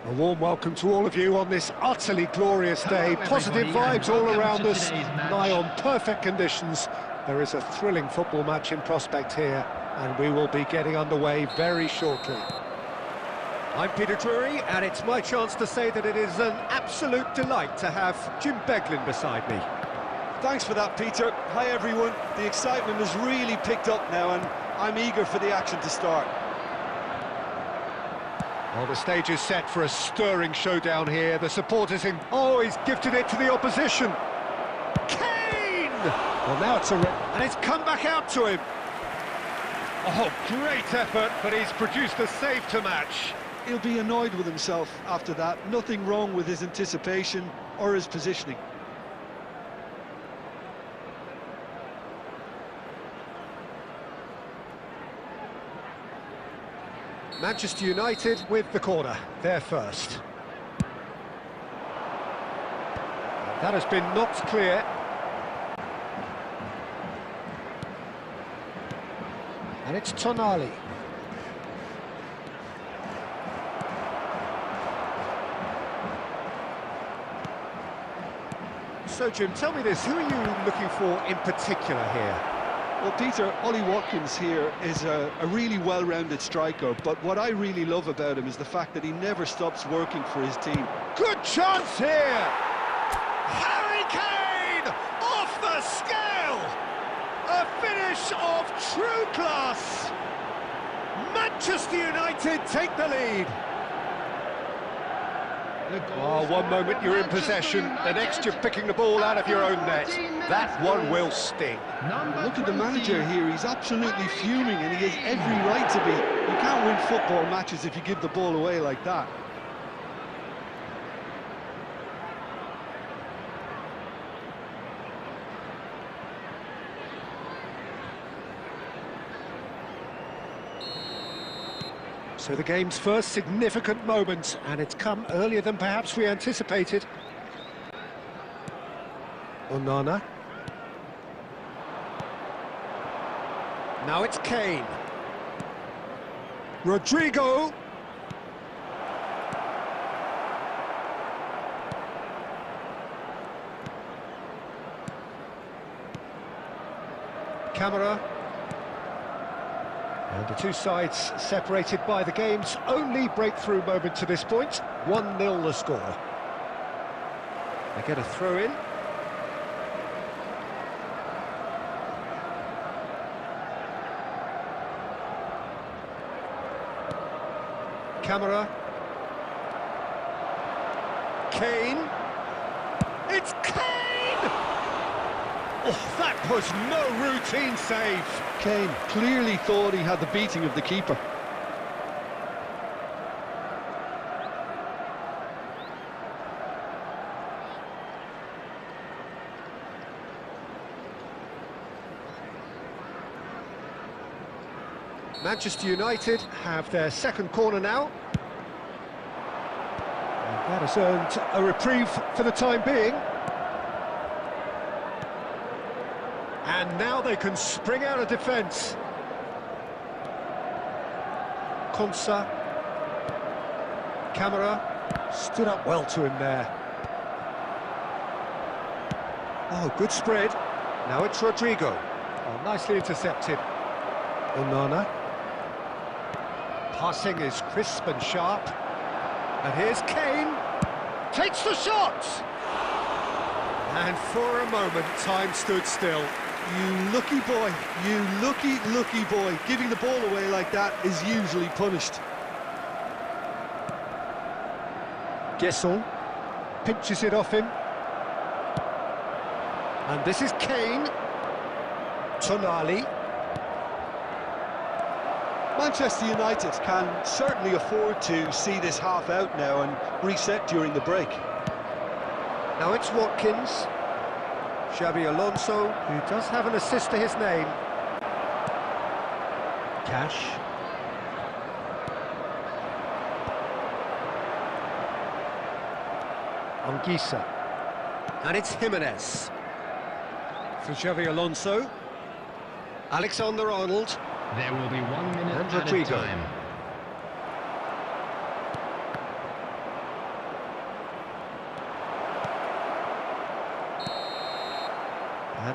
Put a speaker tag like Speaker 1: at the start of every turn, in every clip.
Speaker 1: A warm welcome to all of you on this utterly glorious day. Positive vibes all around us, nigh on perfect conditions. There is a thrilling football match in prospect here, and we will be getting underway very shortly. I'm Peter Drury, and it's my chance to say that it is an absolute delight to have Jim Beglin beside me.
Speaker 2: Thanks for that, Peter. Hi, everyone. The excitement has really picked up now, and I'm eager for the action to start.
Speaker 1: Well, the stage is set for a stirring showdown here. The supporters in... Oh, he's gifted it to the opposition. Kane! Well, now it's a... And it's come back out to him. Oh, great effort, but he's produced a save to match.
Speaker 2: He'll be annoyed with himself after that. Nothing wrong with his anticipation or his positioning.
Speaker 1: Manchester United with the corner, they're first. That has been knocked clear. And it's Tonali. So, Jim, tell me this, who are you looking for in particular here?
Speaker 2: Well, Peter, Ollie Watkins here is a really well-rounded striker, but what I really love about him is the fact that he never stops working for his team.
Speaker 1: Good chance here! Harry Kane! Off the scale! A finish of true class! Manchester United take the lead. Oh, one moment you're in possession, the next you're picking the ball out of your own net. That one will sting.
Speaker 2: Look at the manager here, he's absolutely fuming and he has every right to be. You can't win football matches if you give the ball away like that.
Speaker 1: So the game's first significant moment, and it's come earlier than perhaps we anticipated. Onana. Now it's Kane. Rodrigo. Camera. And the two sides separated by the game's only breakthrough moment to this point. 1-0 the score. They get a throw in. Camera. Kane. It's Kane! Oh, that was no routine save.
Speaker 2: Kane clearly thought he had the beating of the keeper.
Speaker 1: Manchester United have their second corner now. And that has earned a reprieve for the time being. And now they can spring out of defence. Konsa. Camera. Stood up well to him there. Oh, good spread. Now it's Rodrigo. Oh, nicely intercepted. Onana. Passing is crisp and sharp. And here's Kane. Takes the shot! And for a moment, time stood still.
Speaker 2: You lucky boy, you lucky boy. Giving the ball away like that is usually punished.
Speaker 1: Gesson pinches it off him. And this is Kane. Tonali.
Speaker 2: Manchester United can certainly afford to see this half out now and reset during the break.
Speaker 1: Now it's Watkins. Xabi Alonso, who does have an assist to his name. Cash. Anguissa. And it's Jimenez. For Xabi Alonso. Alexander-Arnold.
Speaker 3: There will be 1 minute
Speaker 1: And
Speaker 3: added
Speaker 1: Rodrigo.
Speaker 3: time.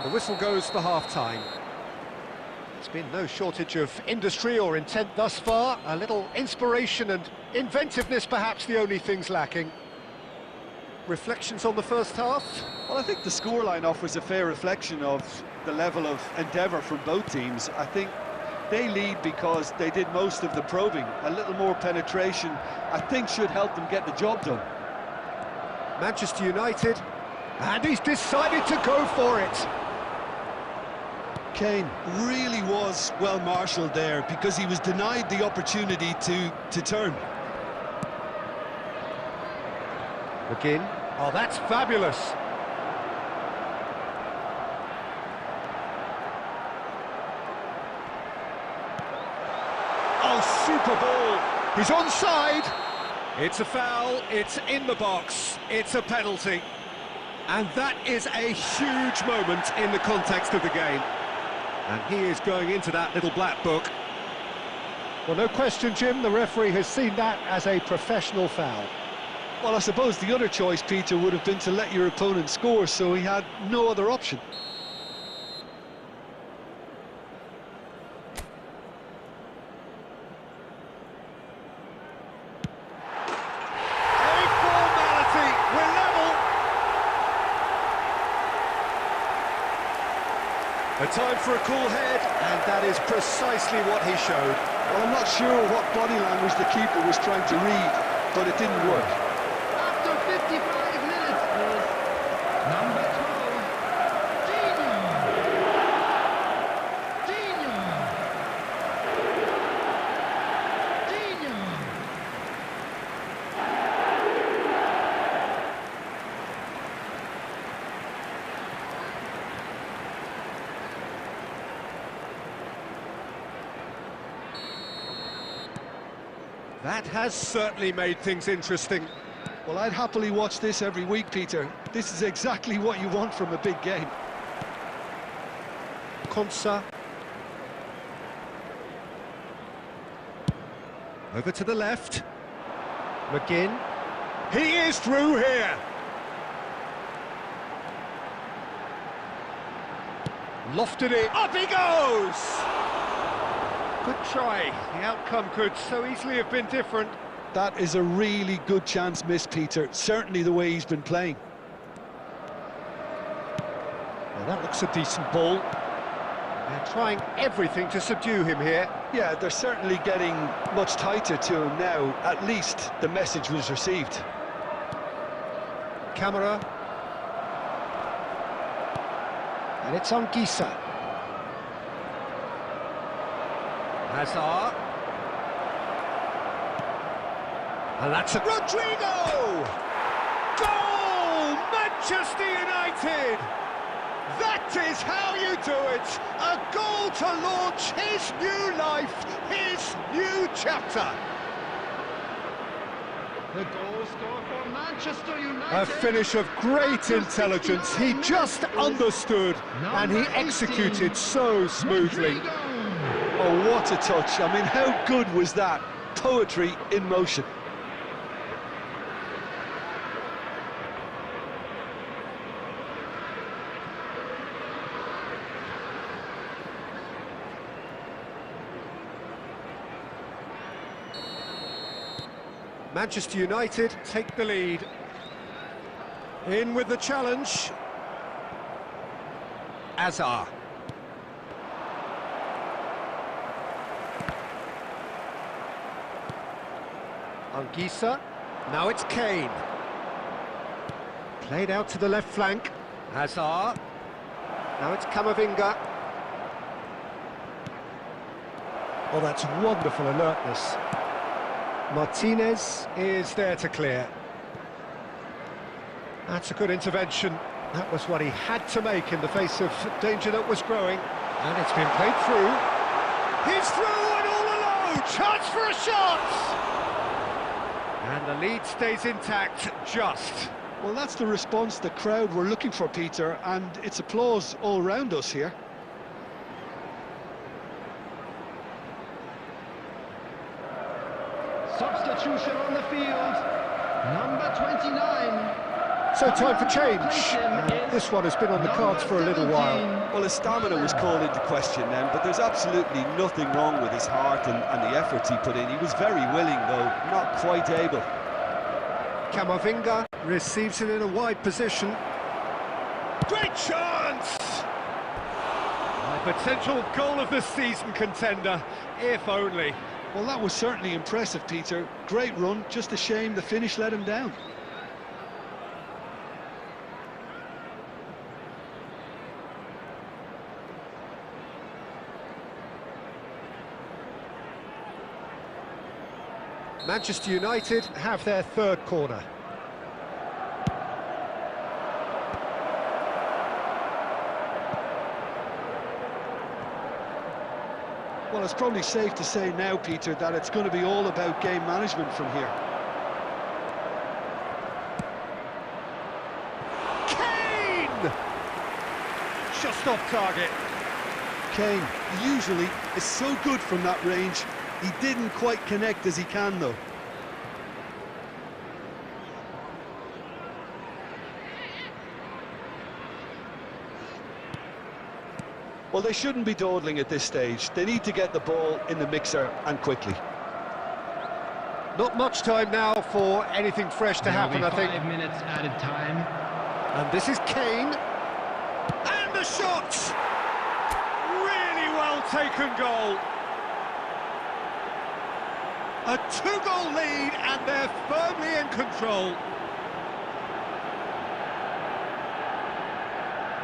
Speaker 1: And the whistle goes for half-time. There's been no shortage of industry or intent thus far. A little inspiration and inventiveness, perhaps the only things lacking. Reflections on the first half?
Speaker 2: Well, I think the scoreline offers a fair reflection of the level of endeavour from both teams. I think they lead because they did most of the probing. A little more penetration, I think, should help them get the job done.
Speaker 1: Manchester United, and he's decided to go for it.
Speaker 2: Kane really was well marshalled there because he was denied the opportunity to turn.
Speaker 1: McGinn, oh, that's fabulous. Oh, super ball. He's onside. It's a foul, it's in the box, it's a penalty. And that is a huge moment in the context of the game. And he is going into that little black book. Well, no question, Jim, the referee has seen that as a professional foul.
Speaker 2: Well, I suppose the other choice, Peter, would have been to let your opponent score, so he had no other option.
Speaker 1: A time for a cool head, and that is precisely what he showed.
Speaker 2: Well, I'm not sure what body language the keeper was trying to read, but it didn't work.
Speaker 3: After 55 minutes is number 12,
Speaker 1: That has certainly made things interesting.
Speaker 2: Well, I'd happily watch this every week, Peter. This is exactly what you want from a big game.
Speaker 1: Konsa. Over to the left. McGinn. He is through here. Lofted it. Up he goes! Good try. The outcome could so easily have been different.
Speaker 2: That is a really good chance missed, Peter. Certainly the way he's been playing.
Speaker 1: Well, that looks a decent ball. They're trying everything to subdue him here.
Speaker 2: Yeah, they're certainly getting much tighter to him now. At least the message was received.
Speaker 1: Camera. And it's on Gisa. Hazard. And that's it. Rodrigo! Goal! Manchester United! That is how you do it! A goal to launch his new life, his new chapter.
Speaker 3: The goal score for Manchester United.
Speaker 1: A finish of great intelligence. He just understood and he executed so smoothly.
Speaker 2: Oh, what a touch. I mean, how good was that? Poetry in motion.
Speaker 1: Manchester United take the lead. In with the challenge. Hazard. Anguissa. Now it's Kane. Played out to the left flank. Hazard. Now it's Camavinga. Oh, that's wonderful alertness. Martinez is there to clear. That's a good intervention. That was what he had to make in the face of danger that was growing. And it's been played through. He's through and all alone! Chance for a shot! And the lead stays intact, just.
Speaker 2: Well, that's the response the crowd were looking for, Peter, and it's applause all round us here.
Speaker 3: Substitution on the field. Number 29.
Speaker 1: So time for change. This one has been on the cards for a little while.
Speaker 2: Well, his stamina was called into question then, but there's absolutely nothing wrong with his heart and the efforts he put in. He was very willing, though, not quite able.
Speaker 1: Camavinga receives it in a wide position. Great chance! A potential goal of the season contender, if only.
Speaker 2: Well, that was certainly impressive, Peter. Great run, just a shame the finish let him down.
Speaker 1: Manchester United have their third corner.
Speaker 2: Well, it's probably safe to say now, Peter, that it's going to be all about game management from here.
Speaker 1: Kane! Just off target.
Speaker 2: Kane usually is so good from that range. He didn't quite connect as he can, though. Well, they shouldn't be dawdling at this stage. They need to get the ball in the mixer, and quickly.
Speaker 1: Not much time now for anything fresh to happen, I think.
Speaker 3: 5 minutes added time.
Speaker 1: And this is Kane. And the shot! Really well taken goal. A two-goal lead, and they're firmly in control.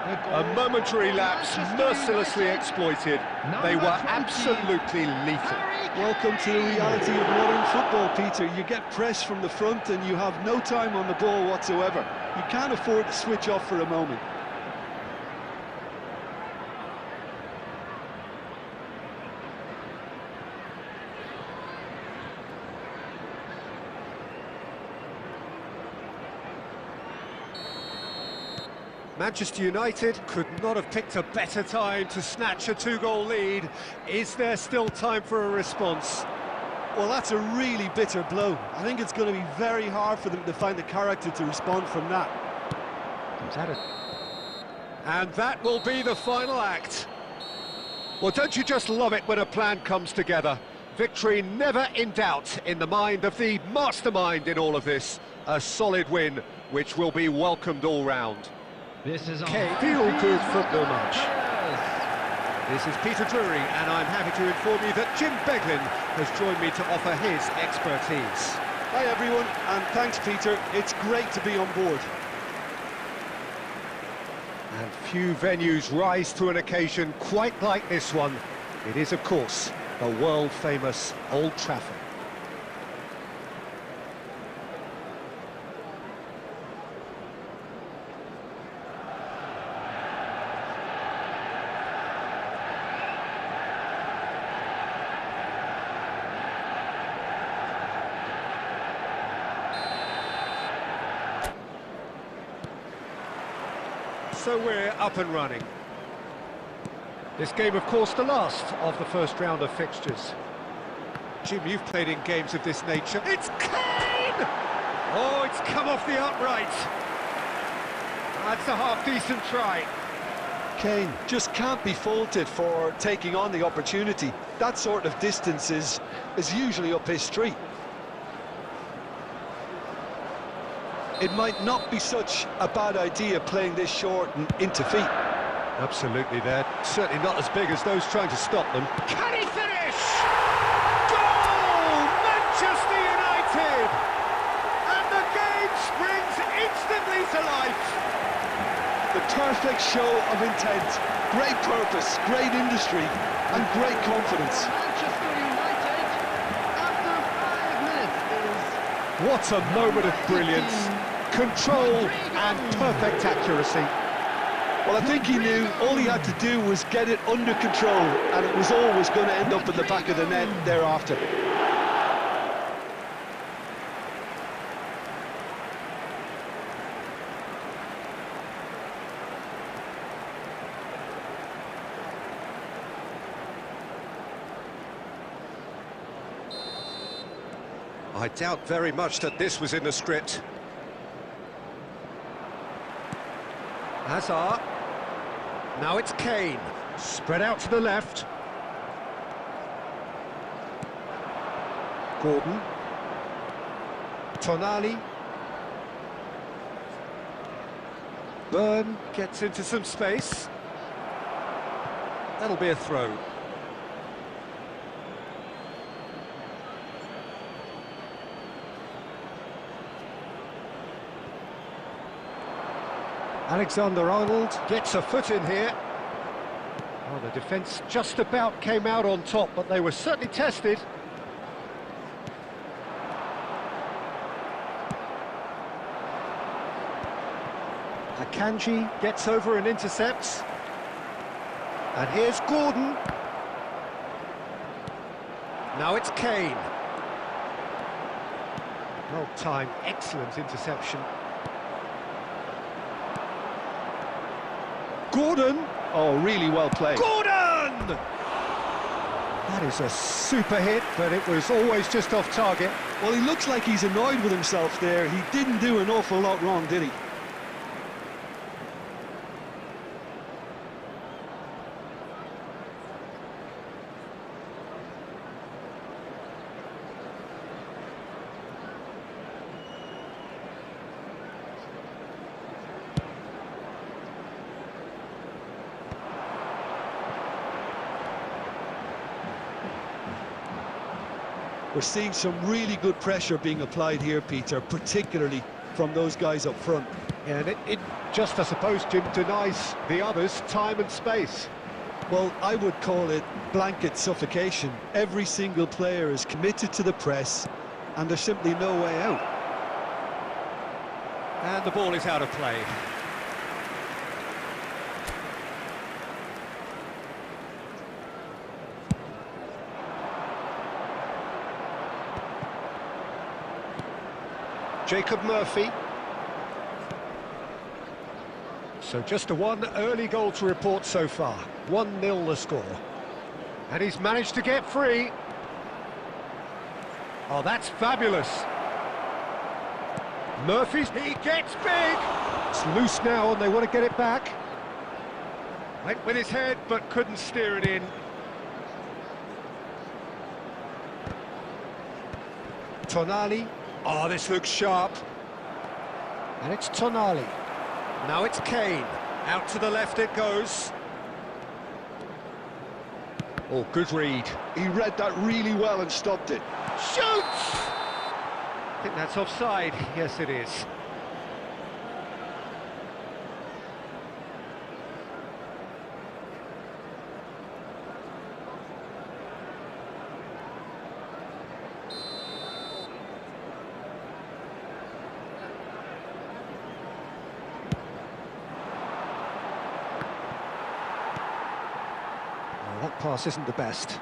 Speaker 1: A momentary lapse, mercilessly exploited. They were absolutely lethal.
Speaker 2: Welcome to the reality of modern football, Peter. You get pressed from the front and you have no time on the ball whatsoever. You can't afford to switch off for a moment.
Speaker 1: Manchester United could not have picked a better time to snatch a two-goal lead. Is there still time for a response?
Speaker 2: Well, that's a really bitter blow. I think it's going to be very hard for them to find the character to respond from that.
Speaker 1: Comes at it. And that will be the final act. Well, don't you just love it when a plan comes together? Victory never in doubt in the mind of the mastermind in all of this. A solid win, which will be welcomed all round.
Speaker 3: This is a
Speaker 1: feel-good football match. This is Peter Drury, and I'm happy to inform you that Jim Beglin has joined me to offer his expertise.
Speaker 2: Hi everyone, and thanks Peter, it's great to be on board.
Speaker 1: And few venues rise to an occasion quite like this one. It is, of course, the world-famous Old Trafford. So we're up and running. This game, of course, the last of the first round of fixtures. Jim, you've played in games of this nature. It's Kane! Oh, it's come off the upright. That's a half-decent try.
Speaker 2: Kane just can't be faulted for taking on the opportunity. That sort of distance is usually up his street. It might not be such a bad idea playing this short and into feet.
Speaker 1: Absolutely, they're certainly not as big as those trying to stop them. Can he finish? Goal! Manchester United! And the game springs instantly to life.
Speaker 2: The perfect show of intent, great purpose, great industry, and great confidence.
Speaker 3: Manchester United, after 5 minutes, is...
Speaker 1: What a moment of brilliance. Control and perfect accuracy.
Speaker 2: Well, I think he knew all he had to do was get it under control, and it was always going to end up in the back of the net thereafter.
Speaker 1: I doubt very much that this was in the script. Hazard. Now it's Kane. Spread out to the left. Gordon. Tonali. Byrne gets into some space. That'll be a throw. Alexander-Arnold gets a foot in here. Oh, the defence just about came out on top, but they were certainly tested. Akanji gets over and intercepts. And here's Gordon. Now it's Kane. Well timed, excellent interception. Gordon!
Speaker 2: Oh, really well played.
Speaker 1: Gordon! That is a super hit, but it was always just off target.
Speaker 2: Well, he looks like he's annoyed with himself there. He didn't do an awful lot wrong, did he? We're seeing some really good pressure being applied here, Peter, particularly from those guys up front.
Speaker 1: Yeah, and it just, I suppose, Jim, denies the others time and space.
Speaker 2: Well, I would call it blanket suffocation. Every single player is committed to the press, and there's simply no way out.
Speaker 1: And the ball is out of play. Jacob Murphy. So just a one early goal to report so far. 1-0 the score. And he's managed to get free. Oh, that's fabulous. Murphy's, he gets big. It's loose now and they want to get it back. Went with his head but couldn't steer it in. Tonali. Oh, this looks sharp. And it's Tonali. Now it's Kane. Out to the left it goes. Oh, good read.
Speaker 2: He read that really well and stopped it.
Speaker 1: Shoots! I think that's offside. Yes, it is. That pass isn't the best.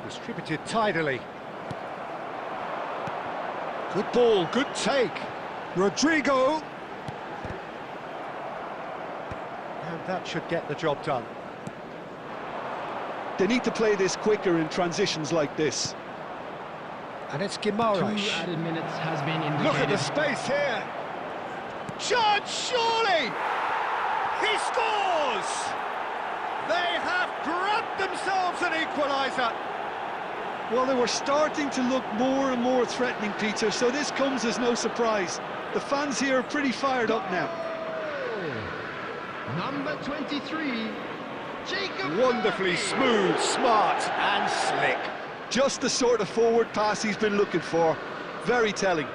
Speaker 1: Distributed tidily. Good ball, good take. Rodrigo. And that should get the job done.
Speaker 2: They need to play this quicker in transitions like this.
Speaker 1: And it's
Speaker 3: 2
Speaker 1: Guimaraes.
Speaker 3: added minutes has been indicated.
Speaker 1: Look at the space here. Judge, surely! He scores! They have grabbed themselves an equaliser.
Speaker 2: Well, they were starting to look more and more threatening, Peter, so this comes as no surprise. The fans here are pretty fired up now.
Speaker 3: Number 23, Jacob.
Speaker 1: Wonderfully smooth, smart and slick.
Speaker 2: Just the sort of forward pass he's been looking for. Very telling.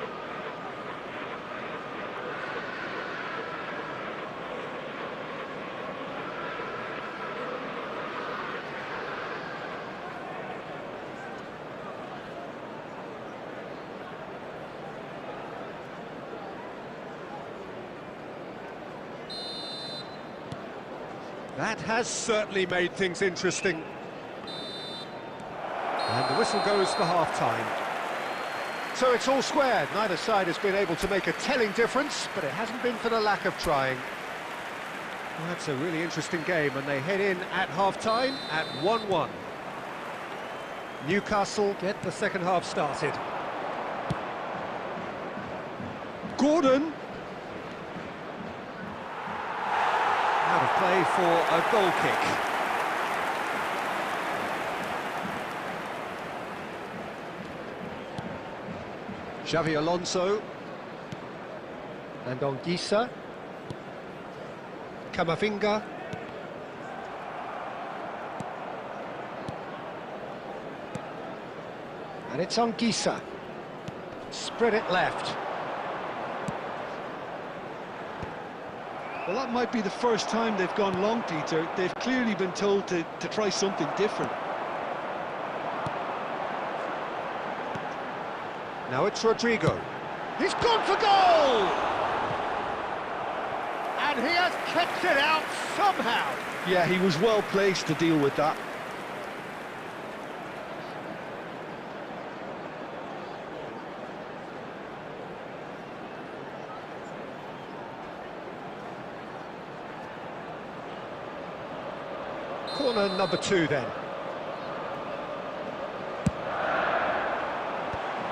Speaker 1: That has certainly made things interesting. And the whistle goes for half-time. So it's all squared. Neither side has been able to make a telling difference, but it hasn't been for the lack of trying. Well, that's a really interesting game, and they head in at half-time at 1-1. Newcastle get the second half started. Gordon. for a goal kick. Xavi Alonso. And Anguissa. Camavinga. And it's Anguissa. Spread it left.
Speaker 2: Well, that might be the first time they've gone long, Peter. They've clearly been told to try something different.
Speaker 1: Now it's Rodrigo. He's gone for goal! And he has kept it out somehow.
Speaker 2: Yeah, he was well placed to deal with that.
Speaker 1: Corner number 2 then.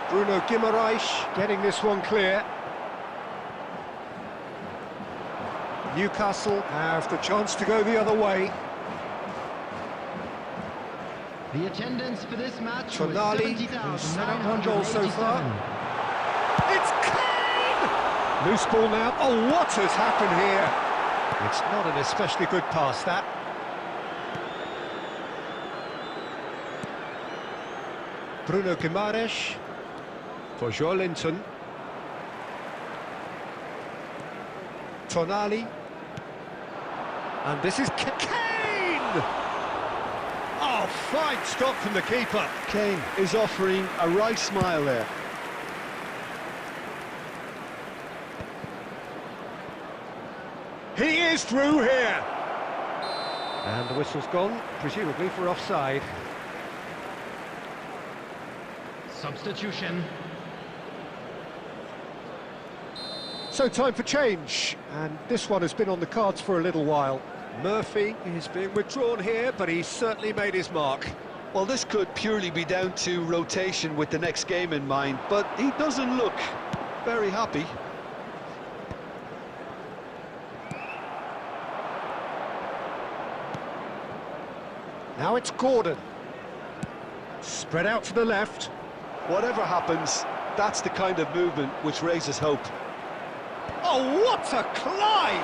Speaker 1: Bruno Guimaraes getting this one clear. Newcastle have the chance to go the other way.
Speaker 3: The attendance for this match was
Speaker 1: Tonali, who's set up 1 goal so far. It's Kane! Loose ball now. Oh, what has happened here? It's not an especially good pass, that. Bruno Guimaraes for Joelinton. Tonali. And this is Kane! Oh, fine stop from the keeper.
Speaker 2: Kane is offering a right smile there.
Speaker 1: He is through here. And the whistle's gone, presumably for offside.
Speaker 3: Substitution.
Speaker 1: So time for change, and this one has been on the cards for a little while. Murphy is being withdrawn here, but he's certainly made his mark.
Speaker 2: Well, this could purely be down to rotation with the next game in mind, but he doesn't look very happy.
Speaker 1: Now it's Gordon. Spread out to the left.
Speaker 2: Whatever happens, that's the kind of movement which raises hope.
Speaker 1: Oh, what a climb!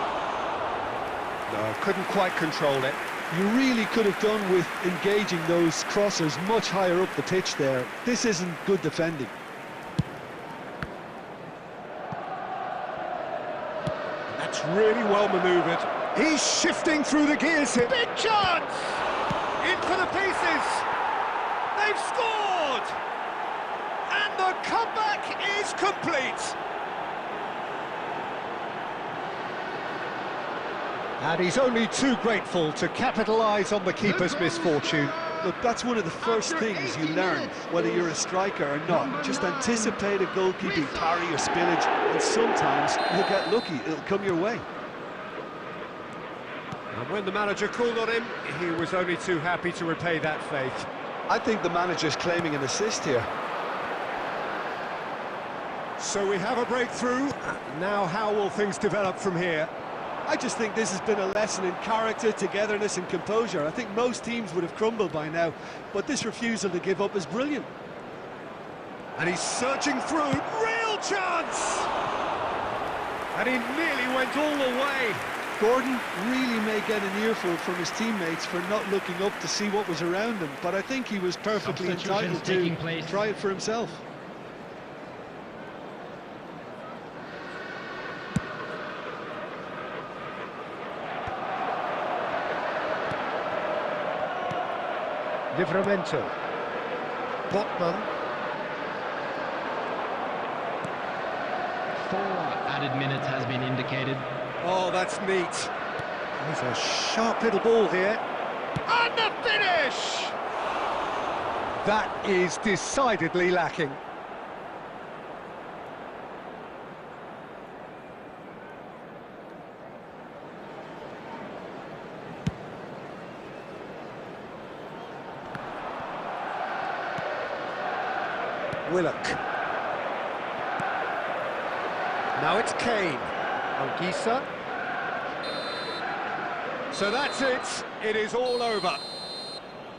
Speaker 1: No, couldn't quite control it.
Speaker 2: You really could have done with engaging those crossers much higher up the pitch there. This isn't good defending.
Speaker 1: That's really well manoeuvred. He's shifting through the gears here. Big chance! In for the pieces! They've scored! And the comeback is complete! And he's only too grateful to capitalise on the keeper's misfortune.
Speaker 2: Look, that's one of the first things you learn, whether you're a striker or not. Just anticipate a goalkeeping parry or spillage, and sometimes you'll get lucky, it'll come your way.
Speaker 1: And when the manager called on him, he was only too happy to repay that faith.
Speaker 2: I think the manager's claiming an assist here.
Speaker 1: So we have a breakthrough. Now how will things develop from here?
Speaker 2: I just think this has been a lesson in character, togetherness and composure. I think most teams would have crumbled by now, but this refusal to give up is brilliant.
Speaker 1: And he's searching through, real chance! And he nearly went all the way.
Speaker 2: Gordon really may get an earful from his teammates for not looking up to see what was around him, but I think he was perfectly entitled to try it for himself.
Speaker 1: Livramento. Botman.
Speaker 3: 4 added minutes has been indicated.
Speaker 1: Oh, that's neat. There's a sharp little ball here. And the finish! That is decidedly lacking. Willock. Now it's Kane. Anguissa. So that's it. It is all over.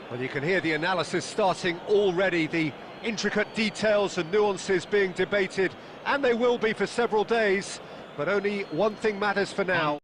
Speaker 1: Well, you can hear the analysis starting already, the intricate details and nuances being debated, and they will be for several days, but only one thing matters for now.